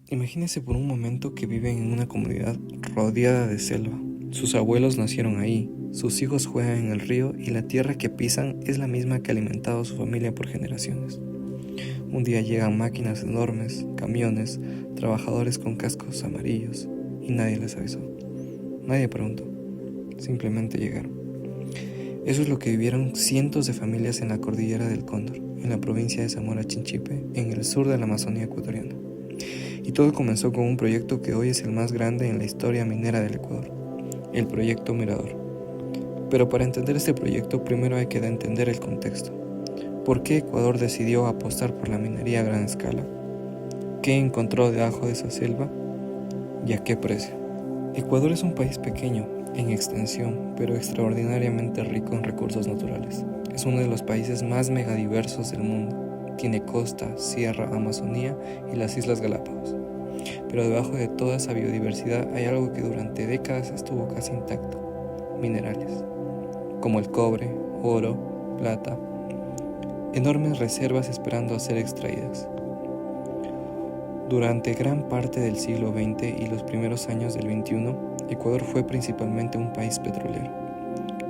Imagínese por un momento que viven en una comunidad rodeada de selva. Sus abuelos nacieron ahí, sus hijos juegan en el río y la tierra que pisan es la misma que ha alimentado a su familia por generaciones. Un día llegan máquinas enormes, camiones, trabajadores con cascos amarillos y nadie les avisó. Nadie preguntó, simplemente llegaron. Eso es lo que vivieron cientos de familias en la cordillera del Cóndor, en la provincia de Zamora Chinchipe, en el sur de la Amazonía ecuatoriana. Y todo comenzó con un proyecto que hoy es el más grande en la historia minera del Ecuador, el Proyecto Mirador. Pero para entender este proyecto primero hay que entender el contexto. ¿Por qué Ecuador decidió apostar por la minería a gran escala? ¿Qué encontró debajo de esa selva? ¿Y a qué precio? Ecuador es un país pequeño en extensión, pero extraordinariamente rico en recursos naturales. Es uno de los países más megadiversos del mundo. Tiene costa, sierra, Amazonía y las Islas Galápagos. Pero debajo de toda esa biodiversidad hay algo que durante décadas estuvo casi intacto: minerales, como el cobre, oro, plata, enormes reservas esperando a ser extraídas. Durante gran parte del siglo XX y los primeros años del XXI, Ecuador fue principalmente un país petrolero.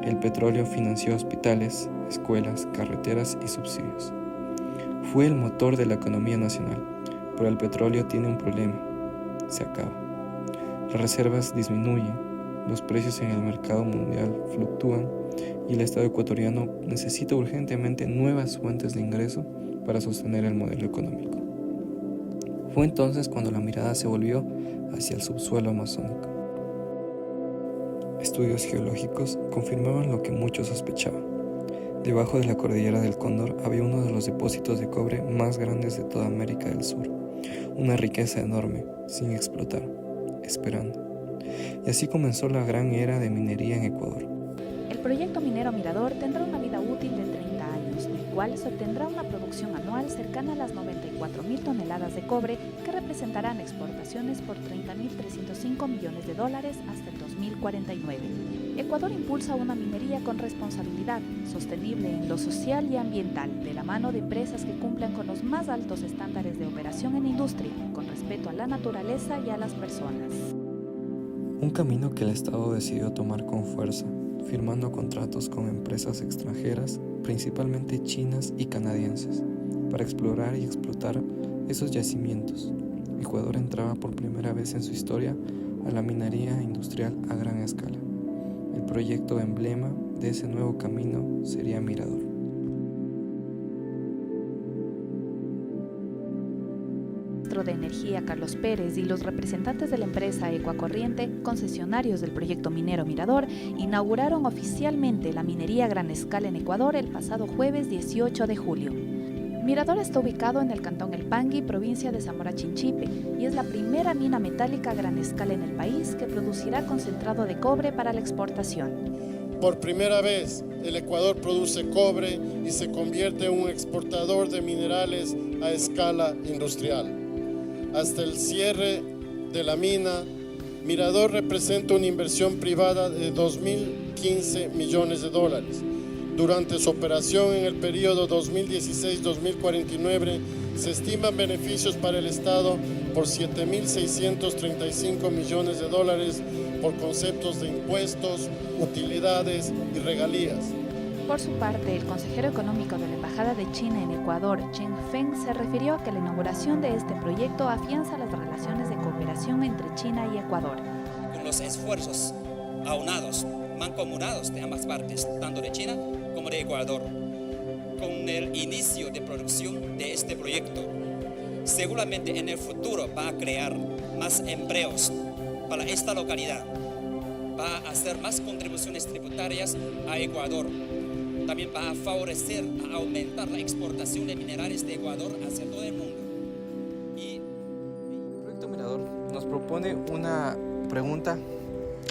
El petróleo financió hospitales, escuelas, carreteras y subsidios. Fue el motor de la economía nacional, pero el petróleo tiene un problema: se acaba. Las reservas disminuyen, los precios en el mercado mundial fluctúan y el Estado ecuatoriano necesita urgentemente nuevas fuentes de ingreso para sostener el modelo económico. Fue entonces cuando la mirada se volvió hacia el subsuelo amazónico. Estudios geológicos confirmaban lo que muchos sospechaban. Debajo de la cordillera del Cóndor había uno de los depósitos de cobre más grandes de toda América del Sur. Una riqueza enorme, sin explotar, esperando. Y así comenzó la gran era de minería en Ecuador. El proyecto minero Mirador tendrá una vida útil de 30 años, en el cual se obtendrá una producción anual cercana a las 94.000 toneladas de cobre, que representarán exportaciones por $30.305 millones hasta el 2049. Ecuador impulsa una minería con responsabilidad, sostenible en lo social y ambiental, de la mano de empresas que cumplan con los más altos estándares de operación en industria, con respeto a la naturaleza y a las personas. Un camino que el Estado decidió tomar con fuerza, firmando contratos con empresas extranjeras, principalmente chinas y canadienses, para explorar y explotar esos yacimientos. Ecuador entraba por primera vez en su historia a la minería industrial a gran escala. El proyecto emblema de ese nuevo camino sería Mirador. El ministro de Energía, Carlos Pérez, y los representantes de la empresa Ecuacorriente, concesionarios del proyecto minero Mirador, inauguraron oficialmente la minería a gran escala en Ecuador el pasado jueves 18 de julio. Mirador está ubicado en el cantón El Pangui, provincia de Zamora Chinchipe, y es la primera mina metálica a gran escala en el país que producirá concentrado de cobre para la exportación. Por primera vez, el Ecuador produce cobre y se convierte en un exportador de minerales a escala industrial. Hasta el cierre de la mina, Mirador representa una inversión privada de $2.015 millones. Durante su operación en el periodo 2016-2049, se estiman beneficios para el Estado por $7.635 millones por conceptos de impuestos, utilidades y regalías. Por su parte, el consejero económico de la Embajada de China en Ecuador, Chen Feng, se refirió a que la inauguración de este proyecto afianza las relaciones de cooperación entre China y Ecuador. Con los esfuerzos aunados, mancomunados de ambas partes, tanto de China como de Ecuador, con el inicio de producción de este proyecto, seguramente en el futuro va a crear más empleos para esta localidad, va a hacer más contribuciones tributarias a Ecuador. También va a favorecer, a aumentar la exportación de minerales de Ecuador hacia todo el mundo. El proyecto Mirador nos propone una pregunta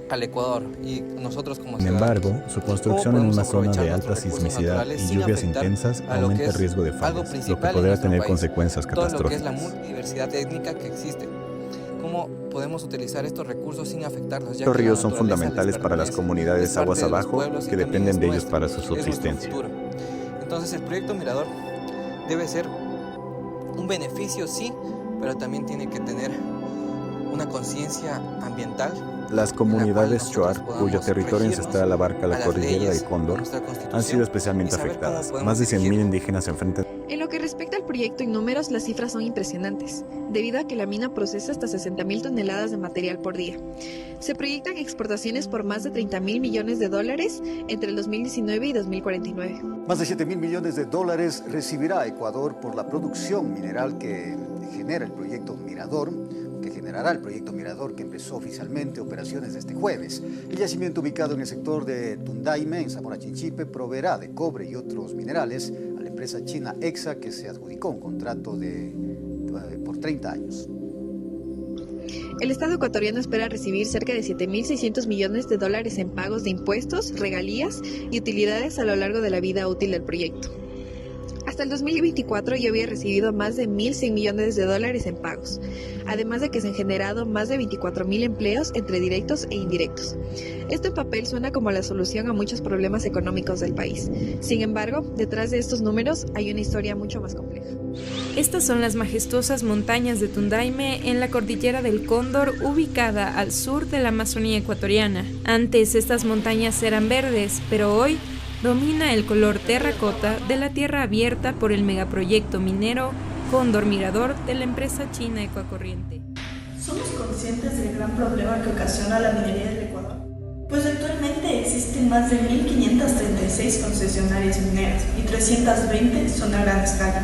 al Ecuador y nosotros como Sin embargo, su construcción en una zona de alta sismicidad y lluvias intensas aumenta el riesgo de fallas, lo que podrá tener consecuencias catastróficas. Todo lo que es la catastróficas. multidiversidad étnica que existe. ¿Cómo podemos utilizar estos recursos sin afectarlos? Estos ríos son fundamentales para las comunidades aguas abajo que dependen de ellos para su subsistencia. Entonces el proyecto Mirador debe ser un beneficio, sí, pero también tiene que tener una conciencia ambiental. Las comunidades Shuar, cuyo territorio ancestral abarca la cordillera del Cóndor, han sido especialmente afectadas. Más de 100.000 indígenas se enfrentan. En lo que respecta al proyecto en números, las cifras son impresionantes, debido a que la mina procesa hasta 60.000 toneladas de material por día. Se proyectan exportaciones por más de $30.000 millones entre el 2019 y 2049. Más de $7.000 millones recibirá Ecuador por la producción mineral que genera el proyecto Mirador, que generará el proyecto Mirador, que empezó oficialmente operaciones este jueves. El yacimiento ubicado en el sector de Tundaime, en Zamora Chinchipe, proveerá de cobre y otros minerales a la empresa china EXA, que se adjudicó un contrato por 30 años. El Estado ecuatoriano espera recibir cerca de $7.600 millones en pagos de impuestos, regalías y utilidades a lo largo de la vida útil del proyecto. Hasta el 2024 ya había recibido más de $1.100 millones en pagos, además de que se han generado más de 24.000 empleos entre directos e indirectos. Esto en papel suena como la solución a muchos problemas económicos del país. Sin embargo, detrás de estos números hay una historia mucho más compleja. Estas son las majestuosas montañas de Tundaime en la cordillera del Cóndor, ubicada al sur de la Amazonía ecuatoriana. Antes estas montañas eran verdes, pero hoy domina el color terracota de la tierra abierta por el megaproyecto minero Cóndor Mirador de la empresa china Ecuacorriente. ¿Somos conscientes del gran problema que ocasiona la minería del Ecuador? Pues actualmente existen más de 1.536 concesionarias mineras y 320 son a gran escala.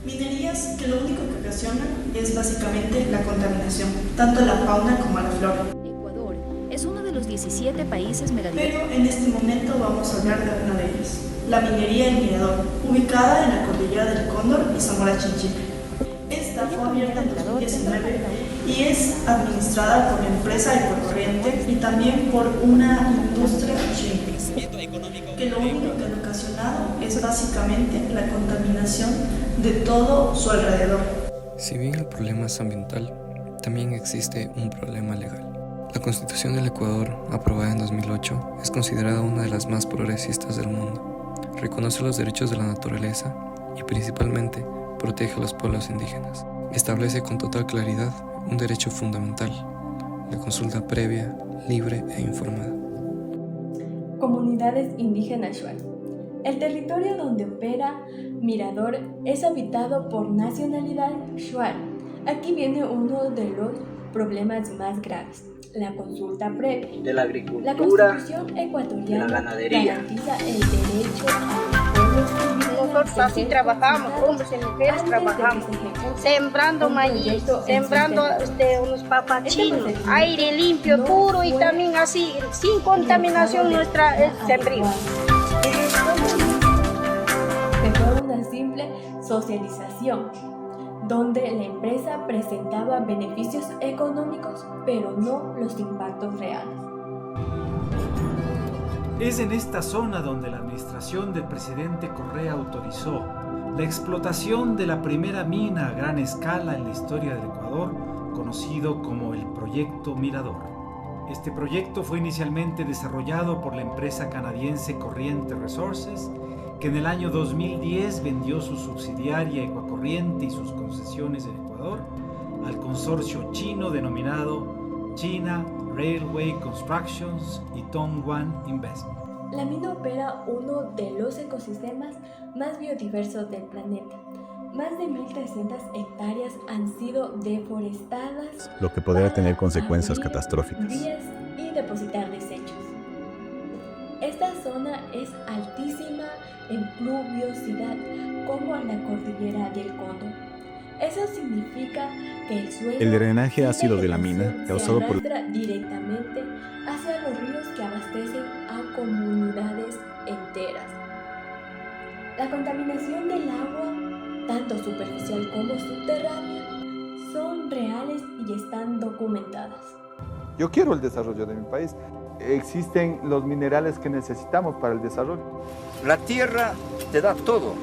Minerías que lo único que ocasionan es básicamente la contaminación, tanto a la fauna como a la flora. Ecuador es uno de los 17 países megadiversos. Pero en este momento vamos a hablar de una de ellas, la minería del Mirador, ubicada en la cordillera del Cóndor y Zamora Chinchipe. Esta fue abierta en 2019 y es administrada por la empresa Ecuacorriente y también por una industria china, que lo único que ha ocasionado es básicamente la contaminación de todo su alrededor. Si bien el problema es ambiental, también existe un problema legal. La Constitución del Ecuador, aprobada en 2008, es considerada una de las más progresistas del mundo. Reconoce los derechos de la naturaleza y principalmente protege a los pueblos indígenas. Establece con total claridad un derecho fundamental, la consulta previa, libre e informada. Comunidades indígenas Shuar. El territorio donde opera Mirador es habitado por nacionalidad Shuar. Aquí viene uno de los problemas más graves, la consulta previa. De la agricultura, la Constitución ecuatoriana de la ganadería, garantiza el derecho a los pueblos indígenas. Nosotros así trabajamos, hombres y mujeres trabajamos, sembrando maíz, sembrando unos papachinos, aire limpio, puro y también así, sin contaminación nuestra sembrío. Fue una simple socialización, donde la empresa presentaba beneficios económicos, pero no los impactos reales. Es en esta zona donde la administración del presidente Correa autorizó la explotación de la primera mina a gran escala en la historia del Ecuador, conocido como el Proyecto Mirador. Este proyecto fue inicialmente desarrollado por la empresa canadiense Corriente Resources, que en el año 2010 vendió su subsidiaria Ecuacorriente y sus concesiones en Ecuador al consorcio chino denominado China Railway Constructions y Dongguan Investment. La mina opera uno de los ecosistemas más biodiversos del planeta. Más de 1.300 hectáreas han sido deforestadas, lo que podría tener consecuencias catastróficas. Vías y depositar desechos. Esta zona es altísima en pluviosidad, como la cordillera del Cóndor. Eso significa que el suelo, el drenaje ácido de la mina, causado por directamente hacia los ríos que abastecen a comunidades enteras. La contaminación del agua, tanto superficial como subterránea, son reales y están documentadas. Yo quiero el desarrollo de mi país. Existen los minerales que necesitamos para el desarrollo. La tierra te da todo,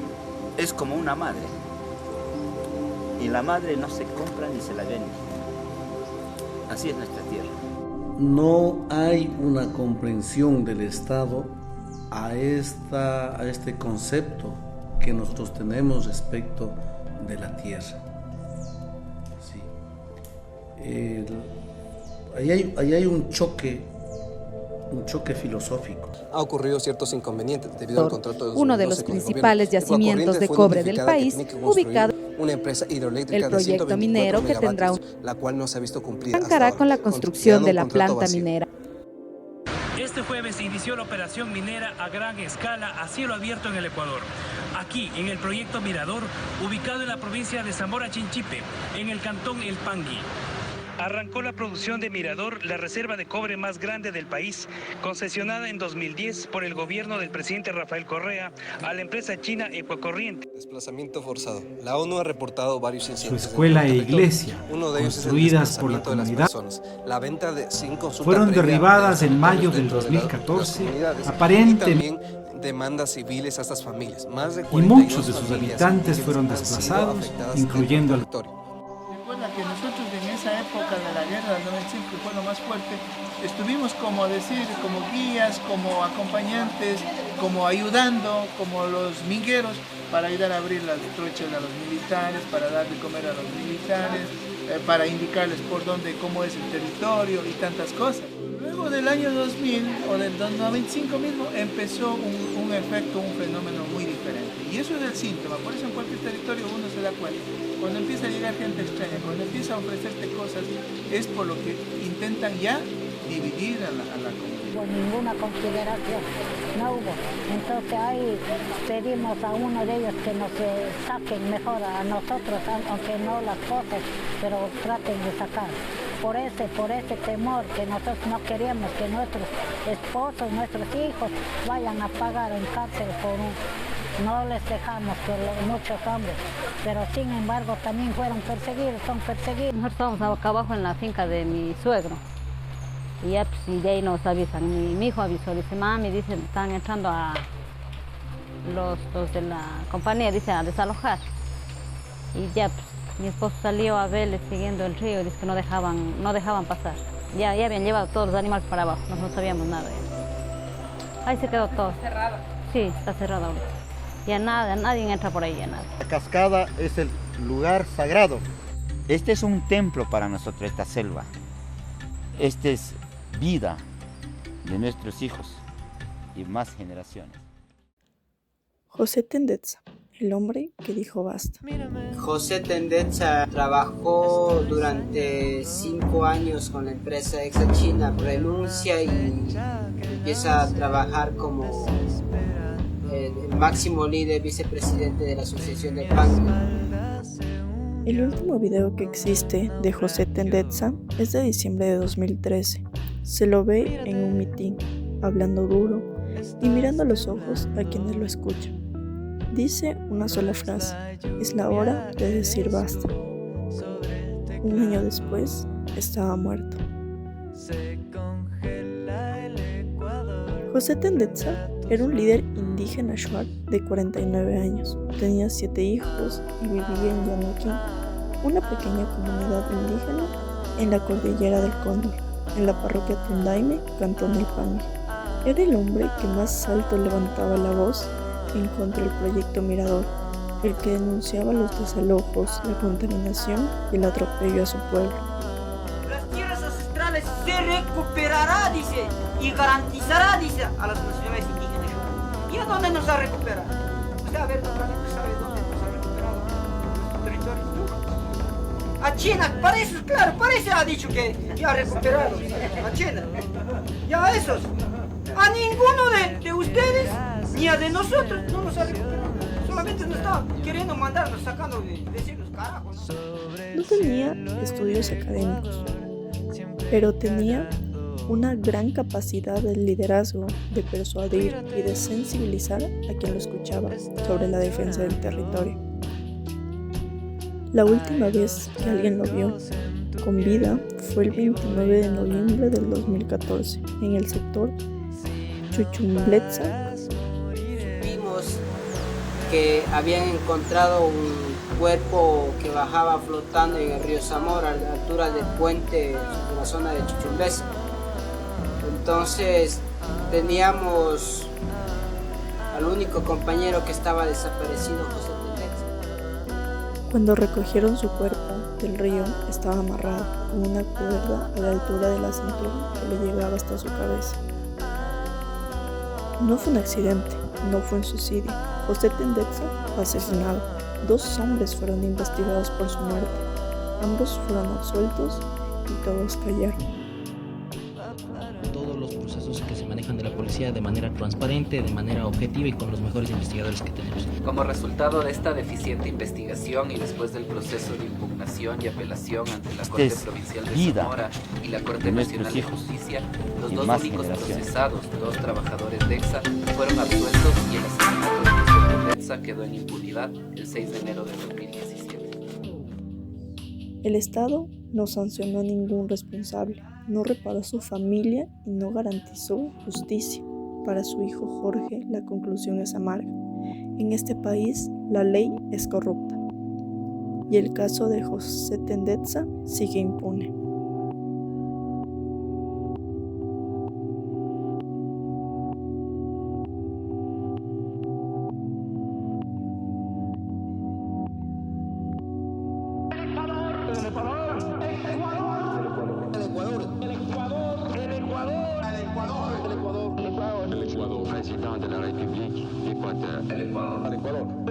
es como una madre. y la madre no se compra ni se la vende. Así es nuestra tierra. No hay una comprensión del Estado a este concepto que nosotros tenemos respecto de la tierra. Sí. Ahí hay un choque filosófico. Ha ocurrido ciertos inconvenientes debido al contrato de uno de los principales yacimientos de cobre del país, ubicado una empresa hidroeléctrica el proyecto de minero que tendrá la cual no se ha visto cumplida. Arrancará con la construcción de la planta minera. Este jueves inició la operación minera a gran escala a cielo abierto en el Ecuador. Aquí, en el proyecto Mirador, ubicado en la provincia de Zamora Chinchipe, en el cantón El Pangui. Arrancó la producción de Mirador, la reserva de cobre más grande del país, concesionada en 2010 por el gobierno del presidente Rafael Correa a la empresa china Ecocorriente. Desplazamiento forzado. La ONU ha reportado varios incidentes. Su escuela e iglesia, uno de ellos construidas por la comunidad, la venta de 5 fueron derribadas en mayo del 2014, aparentemente. Demandas civiles a estas familias. Más de y muchos de sus habitantes fueron desplazados, incluyendo al territorio. Recuerda que nosotros en esa época de la guerra del 95, que fue lo más fuerte, estuvimos como guías, como acompañantes, como ayudando, como los mingueros, para ayudar a abrir las trochas a los militares, para dar de comer a los militares, para indicarles por dónde, cómo es el territorio y tantas cosas. Luego del año 2000 o del 95 mismo empezó un efecto, un fenómeno muy diferente. Y eso es el síntoma, por eso en cualquier territorio uno se da cuenta. Cuando empieza a llegar gente extraña, cuando empieza a ofrecerte cosas, es por lo que intentan ya dividir a la comunidad. No hubo ninguna consideración, no hubo. Entonces ahí pedimos a uno de ellos que nos saquen mejor a nosotros, aunque no las cosas, pero traten de sacar. Por ese temor que nosotros no queríamos que nuestros esposos, nuestros hijos vayan a pagar en cárcel no les dejamos que muchos hombres, pero sin embargo también fueron perseguidos, son perseguidos. Nosotros estamos acá abajo en la finca de mi suegro y ya pues, y de ahí nos avisan. Mi hijo avisó, dice, mami, dice, están entrando a los de la compañía, dice, a desalojar. Y ya pues, mi esposo salió a verles siguiendo el río y dice que no dejaban pasar. Ya habían llevado todos los animales para abajo, no sabíamos nada. Ahí se quedó todo. ¿Está cerrado? Sí, está cerrado ahora. Ya nada, nadie entra por ahí, ya nada. La cascada es el lugar sagrado. Este es un templo para nosotros, esta selva. Esta es vida de nuestros hijos y más generaciones. José Tendetza, el hombre que dijo basta. José Tendetza trabajó durante 5 años con la empresa ExaChina, renuncia y empieza a trabajar como el máximo líder vicepresidente de la Asociación de Pangui. El último video que existe de José Tendetza es de diciembre de 2013. Se lo ve en un mitin, hablando duro y mirando a los ojos a quienes lo escuchan. Dice una sola frase: es la hora de decir basta. Un año después, estaba muerto. José Tendetza era un líder indígena shuar de 49 años. Tenía 7 hijos y vivía en Llanoquín, una pequeña comunidad indígena en la cordillera del Cóndor, en la parroquia Tundaime, cantón El Pangui. Era el hombre que más alto levantaba la voz en contra del proyecto Mirador, el que denunciaba los desalojos, la contaminación y el atropello a su pueblo. Las tierras ancestrales se recuperará, dice, y garantizará, dice, a las naciones indígenas. ¿Y a dónde nos ha recuperado? Usted, a ver, naturalmente sabe dónde nos ha recuperado nuestro territorio. A China, parece, claro, parece ha dicho que ya ha recuperado a China. Ya a esos. A ninguno de ustedes ni a de nosotros no nos ha recuperado. Solamente nos está queriendo mandarnos, sacando de decirnos carajos. No tenía estudios académicos, pero tenía una gran capacidad de liderazgo, de persuadir y de sensibilizar a quien lo escuchaba sobre la defensa del territorio. La última vez que alguien lo vio con vida fue el 29 de noviembre del 2014 en el sector Chuchumbletza. Supimos que habían encontrado cuerpo que bajaba flotando en el río Zamora, a la altura del puente de la zona de Chuchumbesa. Entonces teníamos al único compañero que estaba desaparecido, José Tendetza. Cuando recogieron su cuerpo del río, estaba amarrado con una cuerda a la altura de la cintura que le llegaba hasta su cabeza. No fue un accidente, no fue un suicidio. José Tendetza fue asesinado. 2 hombres fueron investigados por su muerte. Ambos fueron absueltos y todos cayeron. Todos los procesos que se manejan de la policía de manera transparente, de manera objetiva y con los mejores investigadores que tenemos. Como resultado de esta deficiente investigación y después del proceso de impugnación y apelación ante la Corte Provincial de Zamora y la Corte Nacional de Justicia, los 2 únicos procesados, 2 trabajadores de EXA, fueron absueltos y el asesinato de José Tendetza quedó en impunidad el 6 de enero de 2017. El Estado no sancionó a ningún responsable, no reparó a su familia y no garantizó justicia. Para su hijo Jorge, la conclusión es amarga. En este país, la ley es corrupta. Y el caso de José Tendetza sigue impune. Président de la République d'Équateur.